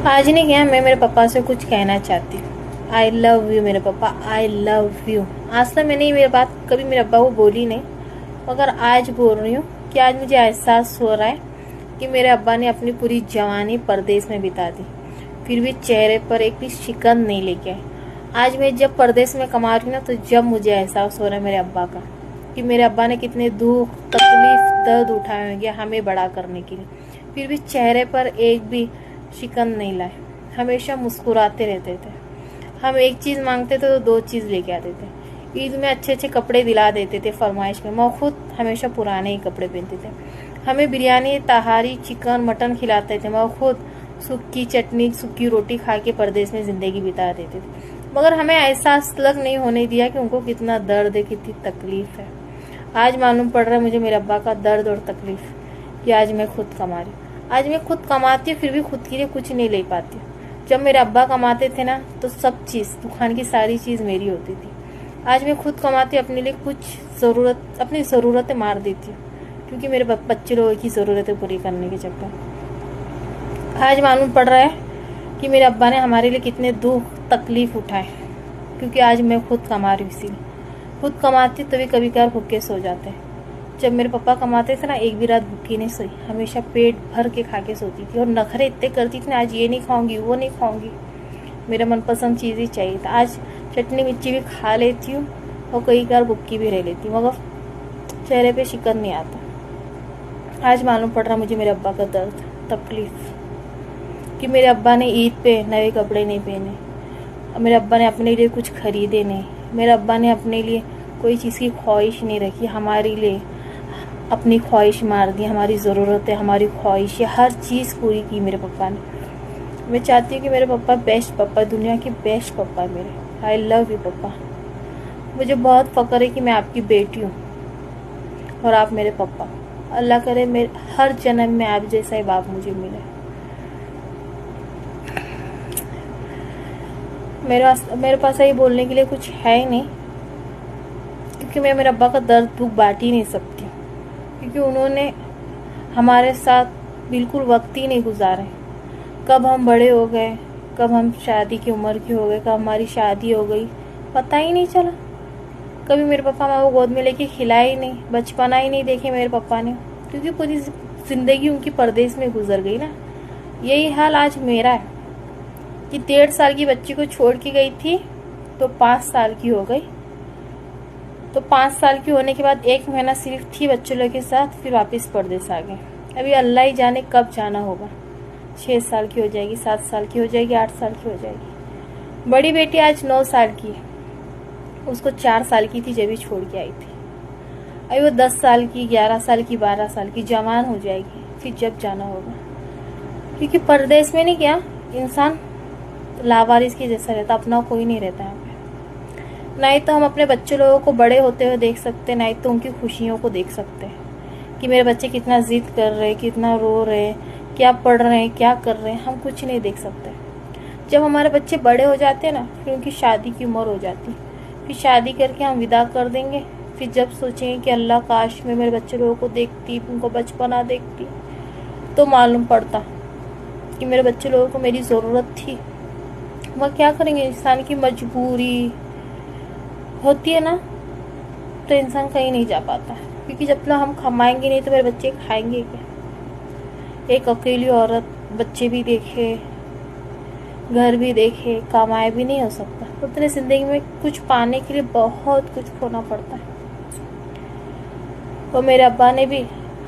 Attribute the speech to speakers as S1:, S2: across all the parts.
S1: आज नहीं क्या, मैं मेरे पापा से कुछ कहना चाहती हूँ। आई लव यू मेरे पापा, आई लव यू। आज तक मैंने ये बात कभी मेरे अब्बा को बोली नहीं, मगर आज बोल रही हूँ कि आज मुझे एहसास हो रहा है कि मेरे अब्बा ने अपनी पूरी जवानी परदेश में बिता दी, फिर भी चेहरे पर एक भी शिकन नहीं लेके आए। आज मैं जब परदेश में कमा रही हूँ ना, तो जब मुझे एहसास हो रहा है मेरे अब्बा का, कि मेरे अब्बा ने कितने दुख तकलीफ दर्द उठाए होंगे हमें बड़ा करने के लिए, फिर भी चेहरे पर एक भी शिकन नहीं लाए। हमेशा मुस्कुराते रहते थे। हम एक चीज़ मांगते थे तो दो चीज़ लेके आते थे। ईद में अच्छे अच्छे कपड़े दिला देते थे फरमाइश में, मैं खुद हमेशा पुराने ही कपड़े पहनते थे। हमें बिरयानी तहारी चिकन मटन खिलाते थे, मैं खुद सूखी चटनी सूखी रोटी खा के परदेश में ज़िंदगी बिता देते थे। मगर हमें एहसास तक नहीं होने दिया कि उनको कितना दर्द है, कितनी तकलीफ है। आज मालूम पड़ रहा है मुझे मेरे अब्बा का दर्द और तकलीफ, कि आज मैं खुद कमा रही हूँ। आज मैं खुद कमाती हूँ, फिर भी खुद के लिए कुछ नहीं ले पाती हूँ। जब मेरे अब्बा कमाते थे ना, तो सब चीज़ दुकान की सारी चीज़ मेरी होती थी। आज मैं खुद कमाती हूँ, अपने लिए अपनी ज़रूरतें मार देती हूँ, क्योंकि मेरे बच्चे लोगों की ज़रूरतें पूरी करने के चक्कर। आज मालूम पड़ रहा है कि मेरे अब्बा ने हमारे लिए कितने दुख तकलीफ उठाए, क्योंकि आज मैं खुद कमा रही हूँ। इसीलिए खुद कमाती तभी कभी कभार भूखे सो जाते हैं। जब मेरे पापा कमाते थे ना, एक भी रात भूखी नहीं सोई, हमेशा पेट भर के खा के सोती थी और नखरे इतने करती थी ना, आज ये नहीं खाऊंगी वो नहीं खाऊंगी, मेरा मनपसंद चीज़ ही चाहिए था। आज चटनी मिर्ची भी खा लेती हूँ और कई बार भूखी भी रह लेती हूँ, मगर चेहरे पे शिकन नहीं आता। आज मालूम पड़ रहा मुझे मेरे अब्बा का दर्द तकलीफ, कि मेरे अब्बा ने ईद पे नए कपड़े नहीं पहने, मेरे अब्बा ने अपने लिए कुछ खरीदे नहीं, मेरे अब्बा ने अपने लिए कोई चीज़ की ख्वाहिश नहीं रखी, हमारे लिए अपनी ख्वाहिश मार दी। हमारी ज़रूरतें हमारी ख्वाहिशें हर चीज़ पूरी की मेरे पापा ने। मैं चाहती हूँ कि मेरे पापा बेस्ट पापा, दुनिया के बेस्ट पापा मेरे। आई लव यू पापा। मुझे बहुत फ़ख्र है कि मैं आपकी बेटी हूँ और आप मेरे पापा। अल्लाह करे मेरे हर जन्म में आप जैसा ही बाप मुझे मिले। मेरे पास यही बोलने के लिए कुछ है ही नहीं, क्योंकि मैं मेरे अब्बा का दर्द दुख बांट ही नहीं सकती, क्योंकि उन्होंने हमारे साथ बिल्कुल वक्त ही नहीं गुजारे। कब हम बड़े हो गए, कब हम शादी की उम्र के हो गए, कब हमारी शादी हो गई, पता ही नहीं चला। कभी मेरे पापा माँ को गोद में लेके खिलाया ही नहीं, बचपना ही नहीं देखे मेरे पापा ने, क्योंकि पूरी ज़िंदगी उनकी परदेश में गुजर गई ना। यही हाल आज मेरा है, कि 1.5 साल की बच्ची को छोड़ के गई थी तो 5 साल की हो गई, तो 5 साल की होने के बाद 1 महीना सिर्फ थी बच्चों लोग के साथ, फिर वापस परदेश आ गए। अभी अल्लाह ही जाने कब जाना होगा। 6 साल की हो जाएगी, 7 साल की हो जाएगी, 8 साल की हो जाएगी। बड़ी बेटी आज 9 साल की है, उसको 4 साल की थी जब भी छोड़ के आई थी। अभी वो 10 साल की, 11 साल की, 12 साल की जवान हो जाएगी, फिर जब जाना होगा। क्योंकि परदेश में नहीं क्या, इंसान लावारिस के जैसा रहता, अपना कोई नहीं रहता है। ना ही तो हम अपने बच्चे लोगों को बड़े होते हुए देख सकते, ना ही तो उनकी खुशियों को देख सकते हैं, कि मेरे बच्चे कितना जिद कर रहे हैं, कितना रो रहे हैं, क्या पढ़ रहे हैं, क्या कर रहे हैं, हम कुछ नहीं देख सकते। जब हमारे बच्चे बड़े हो जाते हैं ना, फिर उनकी शादी की उम्र हो जाती, फिर शादी करके हम विदा कर देंगे। फिर जब सोचेंगे कि अल्लाह काश मैं मेरे बच्चे लोगों को देखती, उनको बचपना देखती, तो मालूम पड़ता कि मेरे बच्चे लोगों को मेरी ज़रूरत थी। वह क्या करेंगे, इंसान की मजबूरी होती है ना, तो इंसान कहीं नहीं जा पाता, क्योंकि जब तक हम कमाएंगे नहीं तो मेरे बच्चे खाएंगे क्या। एक अकेली औरत बच्चे भी देखे, घर भी देखे, कमाए भी नहीं हो सकता। तो अपने ज़िंदगी में कुछ पाने के लिए बहुत कुछ खोना पड़ता है। तो मेरे अब्बा ने भी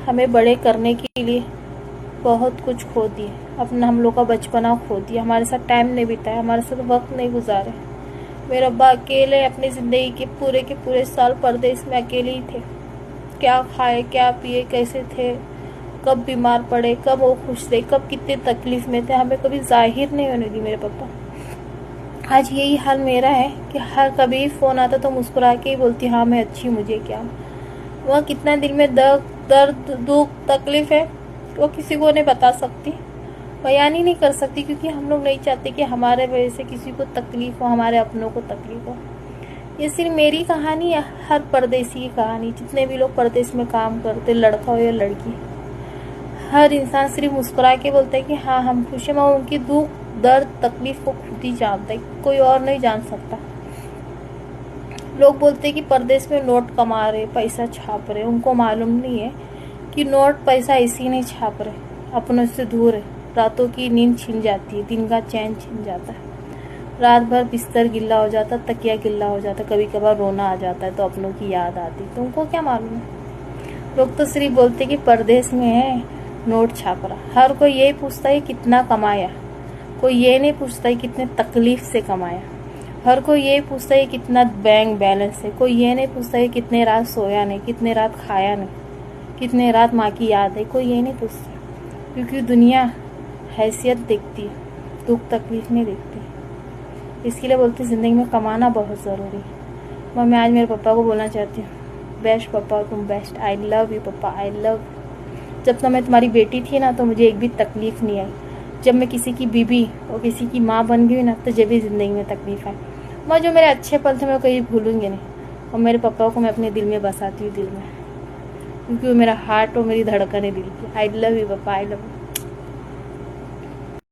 S1: हमें बड़े करने के लिए बहुत कुछ खो दिए, अपना हम लोग का बचपना खो दिया, हमारे साथ टाइम नहीं बिताया, हमारे साथ वक्त नहीं गुजारे। मेरे अब्बा अकेले अपनी ज़िंदगी के पूरे साल परदेश में अकेले ही थे। क्या खाए, क्या पिए, कैसे थे, कब बीमार पड़े, कब वो खुश थे, कब कितने तकलीफ में थे, हमें कभी जाहिर नहीं होने दी मेरे पापा। आज यही हाल मेरा है कि हर कभी फ़ोन आता तो मुस्कुरा के ही बोलती हाँ मैं अच्छी, मुझे क्या। वह कितना दिल में दर्द दुख तकलीफ है वो किसी को नहीं बता सकती, बयान ही नहीं कर सकती, क्योंकि हम लोग नहीं चाहते कि हमारे वजह से किसी को तकलीफ हो, हमारे अपनों को तकलीफ हो। ये सिर्फ मेरी कहानी है, हर परदेसी की कहानी, जितने भी लोग परदेश में काम करते, लड़का हो या लड़की, हर इंसान सिर्फ मुस्कुरा के बोलता है कि हाँ हम खुश हैं, मगर उनकी दुख दर्द तकलीफ को खुद ही जानता है, कोई और नहीं जान सकता। लोग बोलते हैं कि परदेश में नोट कमा रहे, पैसा छाप रहे, उनको मालूम नहीं है कि नोट पैसा इसी नहीं छाप रहे, अपनों से दूर है। रातों की नींद छिन जाती है, दिन का चैन छिन जाता है, रात भर बिस्तर गिल्ला हो जाता, तकिया गिल्ला हो जाता, कभी कभार रोना आ जाता है तो अपनों की याद आती। तो उनको क्या मालूम है। लोग तो सिर्फ बोलते कि परदेश में है, नोट छाप रहा। हर कोई यही पूछता है कितना कमाया, कोई ये नहीं पूछता है कितने तकलीफ से कमाया। हर कोई यही पूछता है कितना बैंक बैलेंस है, कोई ये नहीं पूछता है कितने रात सोया नहीं, कितने रात खाया नहीं, कितने रात माँ की याद है, कोई ये नहीं पूछता। क्योंकि दुनिया हैसियत देखती है, दुख तकलीफ नहीं देखती। इसके लिए बोलती ज़िंदगी में कमाना बहुत ज़रूरी है। मैं आज मेरे पापा को बोलना चाहती हूँ, बेस्ट पापा, तुम बेस्ट, आई लव यू पापा, आई लव। जब तो मैं तुम्हारी बेटी थी ना तो मुझे एक भी तकलीफ़ नहीं आई। जब मैं किसी की बीबी और किसी की माँ बन गई ना तो जब भी ज़िंदगी में तकलीफ़ आई। मैं जो मेरे अच्छे पल थे मैं कहीं भूलूंगी नहीं, और मेरे पापा को मैं अपने दिल में बसाती हूँ, दिल में, क्योंकि वो मेरा हार्ट और मेरी धड़कन है दिल की। आई लव यू पापा, आई लव यू।